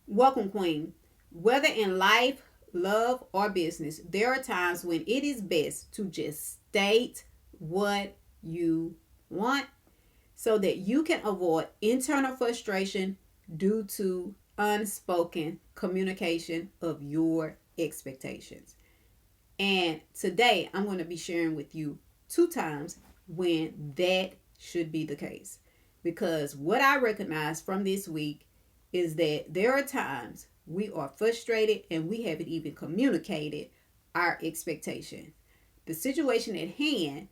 Welcome, Queen. Whether in life, love, or business, there are times when it is best to just state what you want so that you can avoid internal frustration due to unspoken communication of your expectations. And today I'm going to be sharing with you two times when that should be the case. Because what I recognize from this week is that there are times we are frustrated and we haven't even communicated our expectation. The situation at hand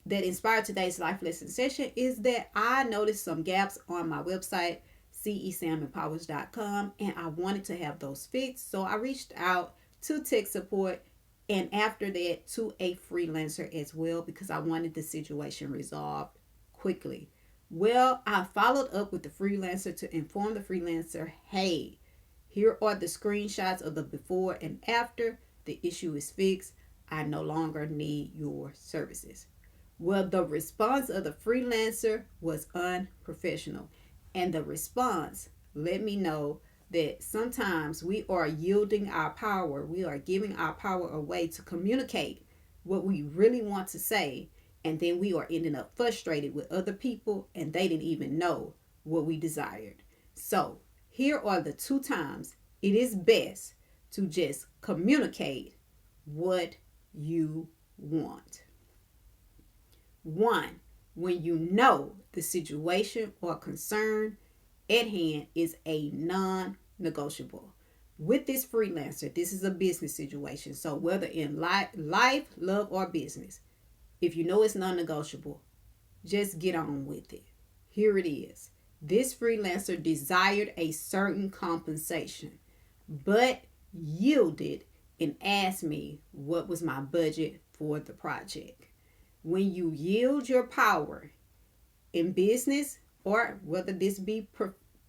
that inspired today's life lesson session is that I noticed some gaps on my website, cesamempowers.com, and I wanted to have those fixed. So I reached out to tech support and after that to a freelancer as well because I wanted the situation resolved quickly. Well, I followed up with the freelancer to inform the freelancer, hey, here are the screenshots of the before and after. The issue is fixed. I no longer need your services. Well, the response of the freelancer was unprofessional. And the response let me know that sometimes we are yielding our power, we are giving our power away to communicate what we really want to say, and then we are ending up frustrated with other people and they didn't even know what we desired. So, here are the two times it is best to just communicate what you want. One, when you know the situation or concern at hand is a non-negotiable. With this freelancer, this is a business situation. So whether in life, love, or business, if you know it's non-negotiable, just get on with it. Here it is. This freelancer desired a certain compensation, but yielded and asked me what was my budget for the project. When you yield your power in business or whether this be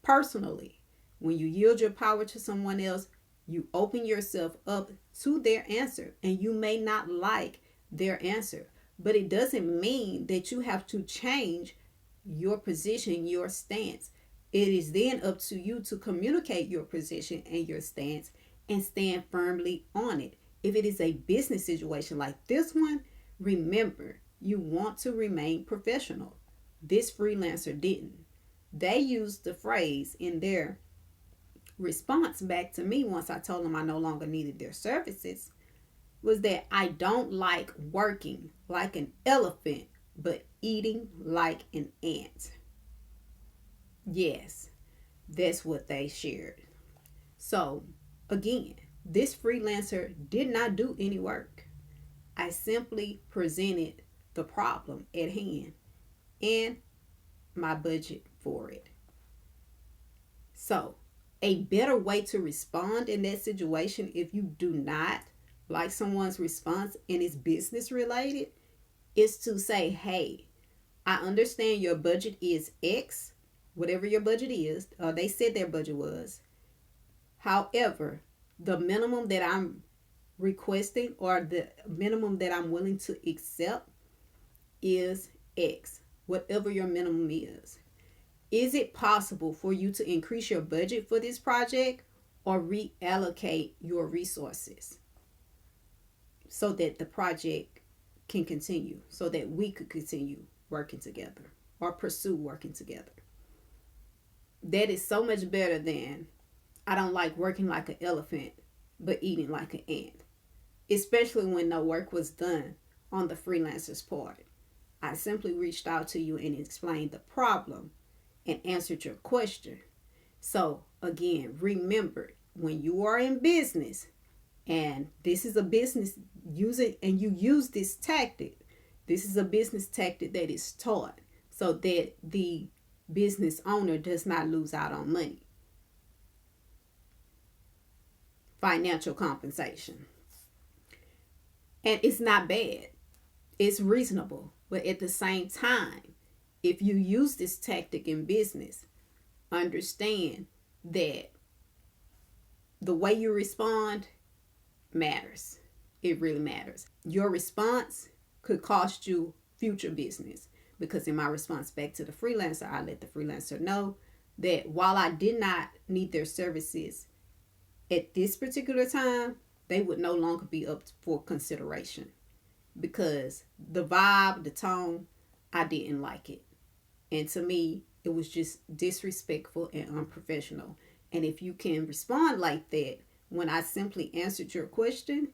personally, when you yield your power to someone else, you open yourself up to their answer and you may not like their answer, but it doesn't mean that you have to change your position, your stance. It is then up to you to communicate your position and your stance and stand firmly on it. If it is a business situation like this one, remember, you want to remain professional. This freelancer didn't. They used the phrase in their response back to me once I told them I no longer needed their services was that I don't like working like an elephant, but eating like an ant. Yes, that's what they shared. So, again, this freelancer did not do any work. I simply presented the problem at hand and my budget for it. So, a better way to respond in that situation if you do not like someone's response and it's business related is to say, hey, I understand your budget is X, whatever your budget is, they said their budget was. However, the minimum that I'm requesting or the minimum that I'm willing to accept is X, whatever your minimum is. Is it possible for you to increase your budget for this project or reallocate your resources so that the project can continue, so that we could continue working together or pursue working together? That is so much better than I don't like working like an elephant but eating like an ant, especially when no work was done on the freelancer's part. I simply reached out to you and explained the problem and answered your question. So, again, remember when you are in business and this is a business, use it and you use this tactic. This is a business tactic that is taught so that the business owner does not lose out on money. Financial compensation. And it's not bad. It's reasonable. But at the same time, if you use this tactic in business, understand that the way you respond matters. It really matters. Your response could cost you future business. Because in my response back to the freelancer, I let the freelancer know that while I did not need their services At this particular time, they would no longer be up for consideration because the vibe, the tone, I didn't like it. And to me, it was just disrespectful and unprofessional. And if you can respond like that when I simply answered your question,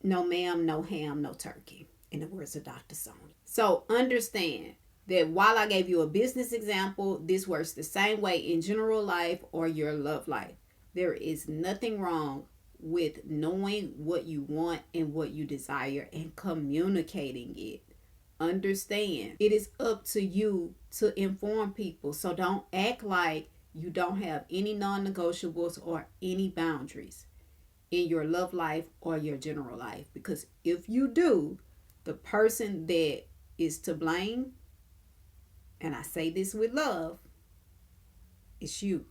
no ma'am, no ham, no turkey, in the words of Dr. Sonia. So understand that while I gave you a business example, this works the same way in general life or your love life. There is nothing wrong with knowing what you want and what you desire and communicating it. Understand, it is up to you to inform people. So don't act like you don't have any non-negotiables or any boundaries in your love life or your general life. Because if you do, the person that is to blame, and I say this with love, it's you.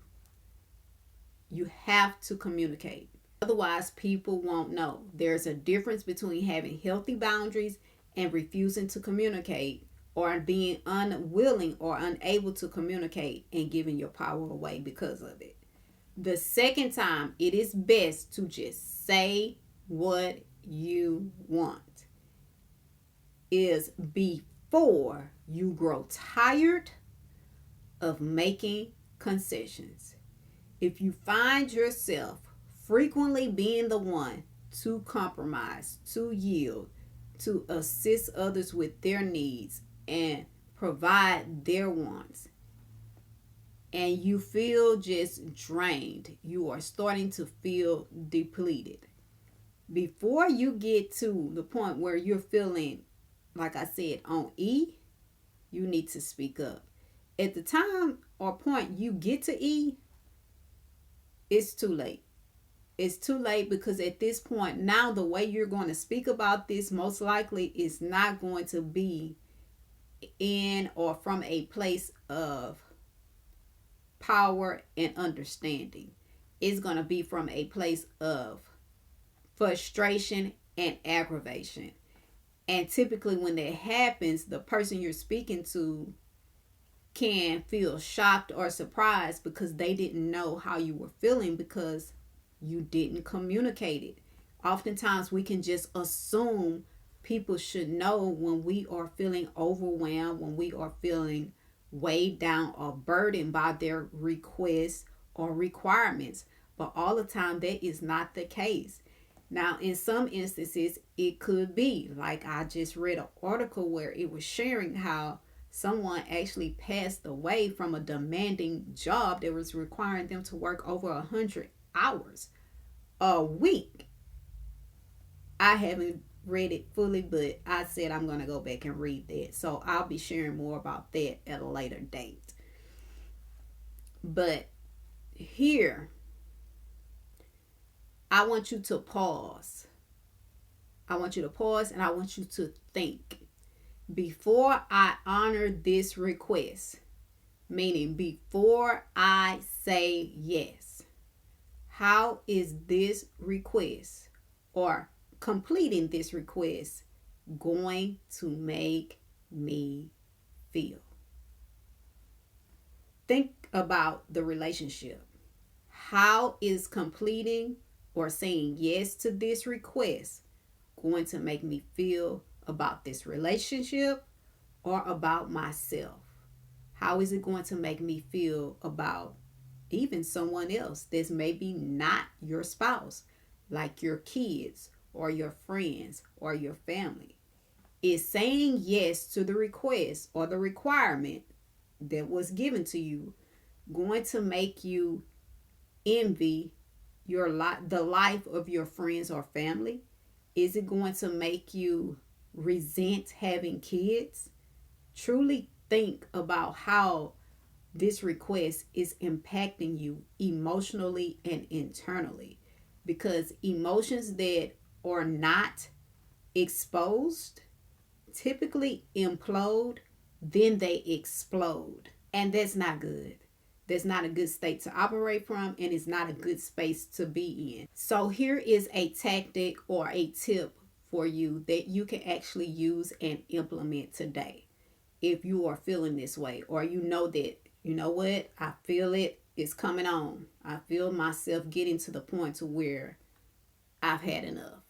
You have to communicate. Otherwise, people won't know. There's a difference between having healthy boundaries and refusing to communicate, or being unwilling or unable to communicate and giving your power away because of it. The second time, it is best to just say what you want. Is before you grow tired of making concessions. If you find yourself frequently being the one to compromise, to yield, to assist others with their needs and provide their wants, and you feel just drained, you are starting to feel depleted. Before you get to the point where you're feeling, like I said, on E, you need to speak up. At the time or point you get to E, it's too late. It's too late, because at this point now, the way you're going to speak about this most likely is not going to be in or from a place of power and understanding. It's going to be from a place of frustration and aggravation. And typically when that happens, the person you're speaking to can feel shocked or surprised because they didn't know how you were feeling, because you didn't communicate it. Oftentimes we can just assume people should know when we are feeling overwhelmed, when we are feeling weighed down or burdened by their requests or requirements. But all the time that is not the case. Now, in some instances, it could be, like I just read an article where it was sharing how someone actually passed away from a demanding job that was requiring them to work over 100 hours a week. I haven't read it fully, but I said I'm going to go back and read that. So I'll be sharing more about that at a later date. But here, I want you to pause. I want you to pause and I want you to think. Before I honor this request, meaning before I say yes, how is this request or completing this request going to make me feel? Think about the relationship. How is completing or saying yes to this request going to make me feel about this relationship or about myself? How is it going to make me feel about even someone else that's maybe not your spouse, like your kids or your friends or your family? Is saying yes to the request or the requirement that was given to you going to make you envy the life of your friends or family? Is it going to make you resent having kids? Truly think about how this request is impacting you emotionally and internally, because emotions that are not exposed typically implode, then they explode, and that's not good. That's not a good state to operate from, and it's not a good space to be in. So here is a tactic or a tip for you that you can actually use and implement today. If you are feeling this way, or you know that, you know what, I feel it, is coming on. I feel myself getting to the point to where I've had enough.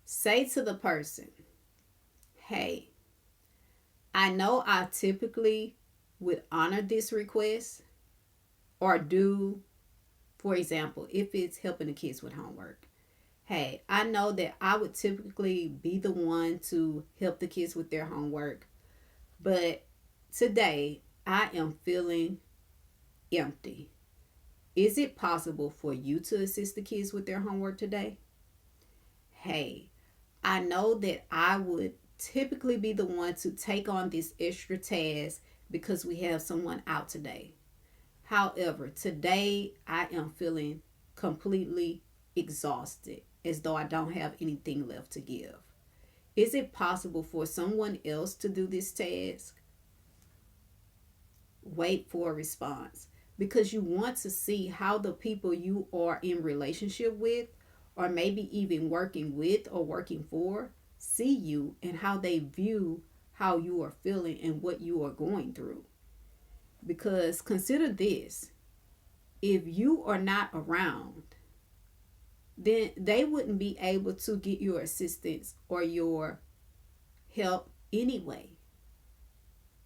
Say to the person, hey, I know I typically would honor this request or do, for example, if it's helping the kids with homework. Hey, I know that I would typically be the one to help the kids with their homework, but today I am feeling empty. Is it possible for you to assist the kids with their homework today? Hey, I know that I would typically be the one to take on this extra task because we have someone out today. However, today I am feeling completely exhausted, as though I don't have anything left to give. Is it possible for someone else to do this task? Wait for a response because you want to see how the people you are in relationship with, or maybe even working with or working for, see you and how they view how you are feeling and what you are going through. Because consider this, if you are not around, then they wouldn't be able to get your assistance or your help anyway.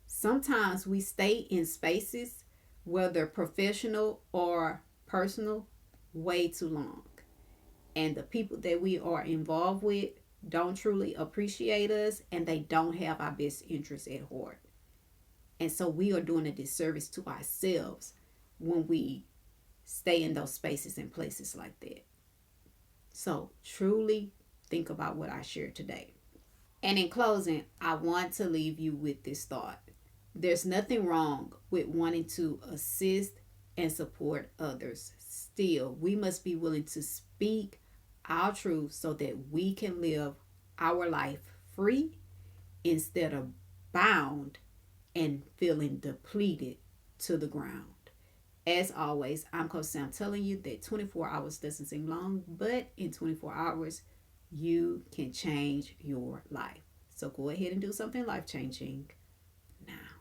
Sometimes we stay in spaces, whether professional or personal, way too long. And the people that we are involved with don't truly appreciate us and they don't have our best interests at heart. And so we are doing a disservice to ourselves when we stay in those spaces and places like that. So truly think about what I shared today. And in closing, I want to leave you with this thought. There's nothing wrong with wanting to assist and support others. Still, we must be willing to speak our truth so that we can live our life free instead of bound and feeling depleted to the ground. As always, I'm Coach Sam telling you that 24 hours doesn't seem long, but in 24 hours, you can change your life. So go ahead and do something life changing now.